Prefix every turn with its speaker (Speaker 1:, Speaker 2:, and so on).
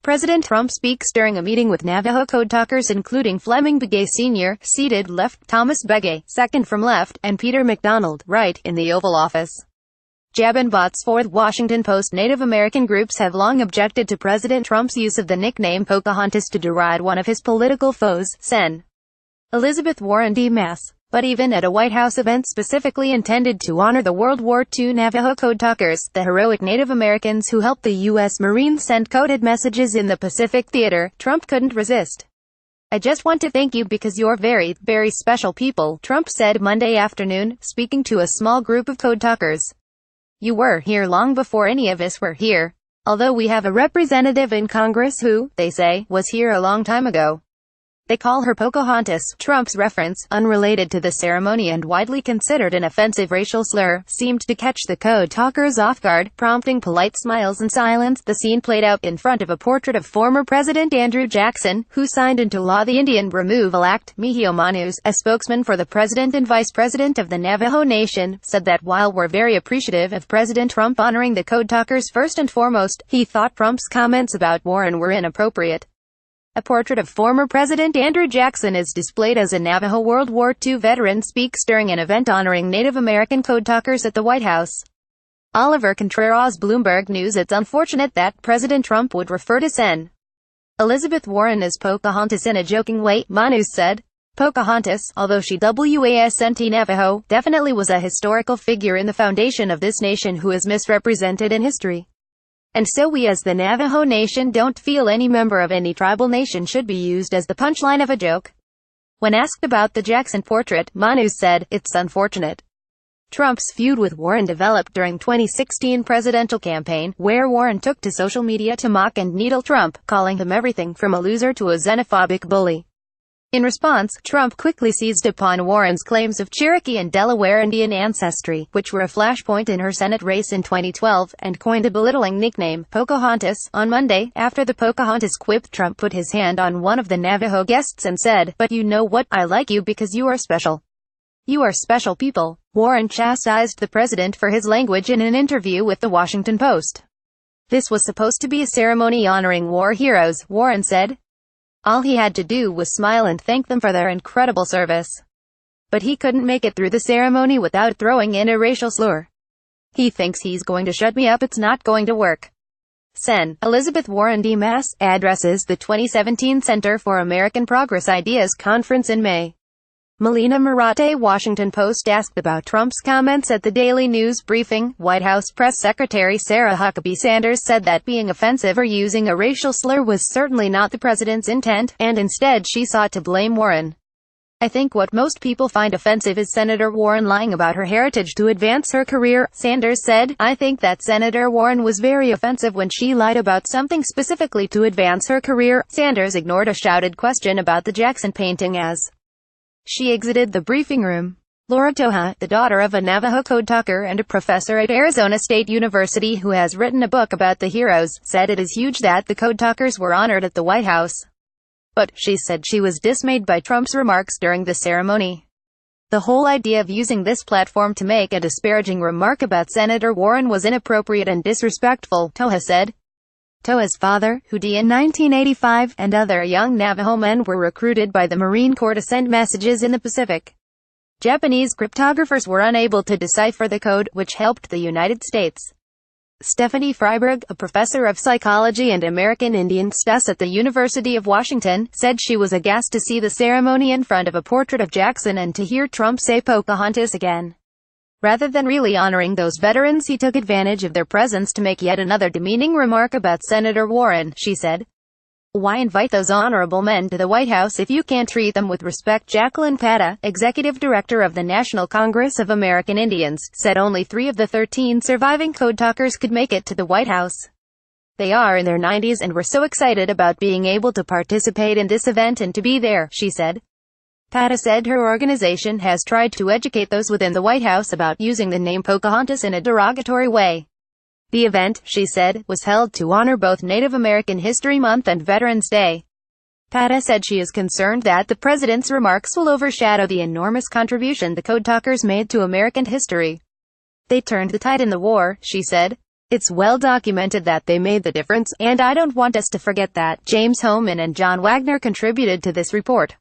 Speaker 1: President Trump speaks during a meeting with Navajo code talkers including Fleming Begaye Sr., seated left, Thomas Begay, second from left, and Peter MacDonald, right, in the Oval Office. Jabin BotsfordThe Washington Post. Native American groups have long objected to President Trump's use of the nickname Pocahontas to deride one of his political foes, Sen. Elizabeth Warren D-Mass. But even at a White House event specifically intended to honor the World War II Navajo code talkers, the heroic Native Americans who helped the U.S. Marines send coded messages in the Pacific Theater, Trump couldn't resist. "I just want to thank you because you're very, very special people," Trump said Monday afternoon, speaking to a small group of code talkers. "You were here long before any of us were here. Although we have a representative in Congress who, they say, was here a long time ago. They call her Pocahontas." Trump's reference, unrelated to the ceremony and widely considered an offensive racial slur, seemed to catch the code talkers off guard, prompting polite smiles and silence. The scene played out in front of a portrait of former President Andrew Jackson, who signed into law the Indian Removal Act. Mihio Manus, a spokesman for the president and vice president of the Navajo Nation, said that while we're very appreciative of President Trump honoring the code talkers first and foremost, he thought Trump's comments about Warren were inappropriate. A portrait of former President Andrew Jackson is displayed as a Navajo World War II veteran speaks during an event honoring Native American code talkers at the White House. Oliver Contreras, Bloomberg News. It's unfortunate that President Trump would refer to Sen. Elizabeth Warren as Pocahontas in a joking way, Manus said. Pocahontas, although she wasn't Navajo, definitely was a historical figure in the foundation of this nation who is misrepresented in history. And so we as the Navajo Nation don't feel any member of any tribal nation should be used as the punchline of a joke. When asked about the Jackson portrait, Manus said, "It's unfortunate." Trump's feud with Warren developed during 2016 presidential campaign, where Warren took to social media to mock and needle Trump, calling him everything from a loser to a xenophobic bully. In response, Trump quickly seized upon Warren's claims of Cherokee and Delaware Indian ancestry, which were a flashpoint in her Senate race in 2012, and coined a belittling nickname, Pocahontas. On Monday, after the Pocahontas quip, Trump put his hand on one of the Navajo guests and said, "But you know what, I like you because you are special. You are special people." Warren chastised the president for his language in an interview with the Washington Post. "This was supposed to be a ceremony honoring war heroes," Warren said. "All he had to do was smile and thank them for their incredible service. But he couldn't make it through the ceremony without throwing in a racial slur. He thinks he's going to shut me up. It's not going to work." Sen. Elizabeth Warren D-Mass addresses the 2017 Center for American Progress Ideas Conference in May. Melina Marate, Washington Post, asked about Trump's comments at the Daily News briefing. White House Press Secretary Sarah Huckabee Sanders said that being offensive or using a racial slur was certainly not the president's intent, and instead she sought to blame Warren. "I think what most people find offensive is Senator Warren lying about her heritage to advance her career," Sanders said. "I think that Senator Warren was very offensive when she lied about something specifically to advance her career." Sanders ignored a shouted question about the Jackson painting as she exited the briefing room. Laura Toha, the daughter of a Navajo code talker and a professor at Arizona State University who has written a book about the heroes, said it is huge that the code talkers were honored at the White House. But, she said, she was dismayed by Trump's remarks during the ceremony. "The whole idea of using this platform to make a disparaging remark about Senator Warren was inappropriate and disrespectful," Toha said. Toa's father, who died in 1985, and other young Navajo men were recruited by the Marine Corps to send messages in the Pacific. Japanese cryptographers were unable to decipher the code, which helped the United States. Stephanie Freiberg, a professor of psychology and American Indian studies at the University of Washington, said she was aghast to see the ceremony in front of a portrait of Jackson and to hear Trump say Pocahontas again. Rather than really honoring those veterans, he took advantage of their presence to make yet another demeaning remark about Senator Warren, she said. "Why invite those honorable men to the White House if you can't treat them with respect?" Jacqueline Pata, executive director of the National Congress of American Indians, said only 3 of the 13 surviving code talkers could make it to the White House. "They are in their 90s and we're so excited about being able to participate in this event and to be there," she said. Pata said her organization has tried to educate those within the White House about using the name Pocahontas in a derogatory way. The event, she said, was held to honor both Native American History Month and Veterans Day. Pata said she is concerned that the president's remarks will overshadow the enormous contribution the code talkers made to American history. "They turned the tide in the war," she said. It's well documented that they made the difference, and I don't want us to forget that. James Hohman and John Wagner contributed to this report.